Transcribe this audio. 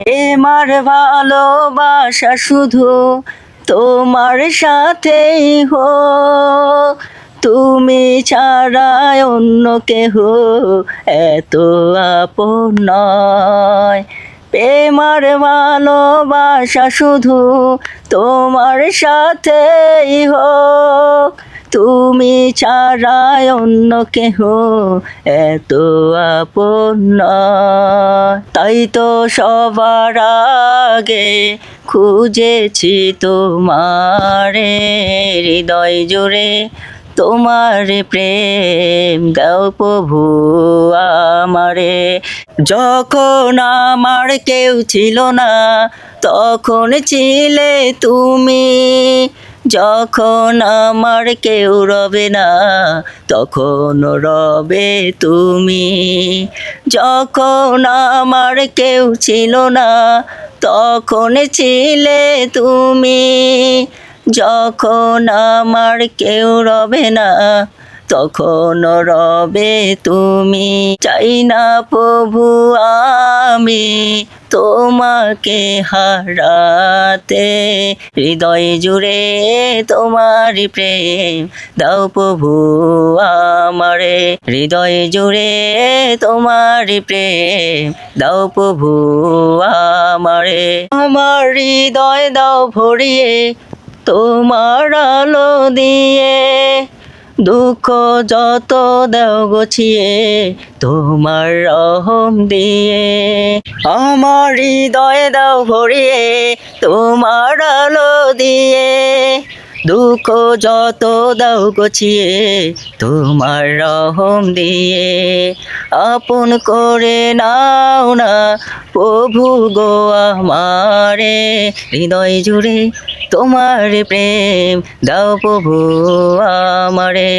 এমার ভালোবাসা শুধু তোমার সাথেই হোক, তুমি ছাড়া অন্য কেহ এত আপন নয়। প্রেমার ভালোবাসা শুধু তোমার সাথেই হোক, তুমি ছাড়া অন্য কেহ এত আপন নয়। তাই তো সবার আগে খুঁজেছি তোমারে, হৃদয় জুড়ে তোমার প্রেম দাও প্রভু আমারে। যখন আমার কেউ ছিল না তখন ছিলে তুমি, যখন আমার কেউ রবে না তখন রবে তুমি। যখন আমার কেউ ছিল না তখন ছিলে তুমি, যখন আমার কেউ রবে না তখন রবে তুমি। চাই না প্রভু আমি তোমাকে হারাতে, হৃদয় জুড়ে তোমার প্রেম দাও প্রভু আমারে। হৃদয় জুড়ে তোমার প্রেম দাও প্রভু আমারে। আমার হৃদয় দাও ভরিয়ে তোমার আলো দিয়ে, দুঃখ যত দাও গুছিয়ে তোমার রহম দিয়ে। আমার হৃদয় দাও ভরিয়ে তোমার আলো দিয়ে, দুঃখ যত দাও গুছিয়ে তোমার রহম দিয়ে। আপন করে নাও না প্রভু গো আমারে, হৃদয় জুড়ে তোমার প্রেম দাও প্রভু আমারে।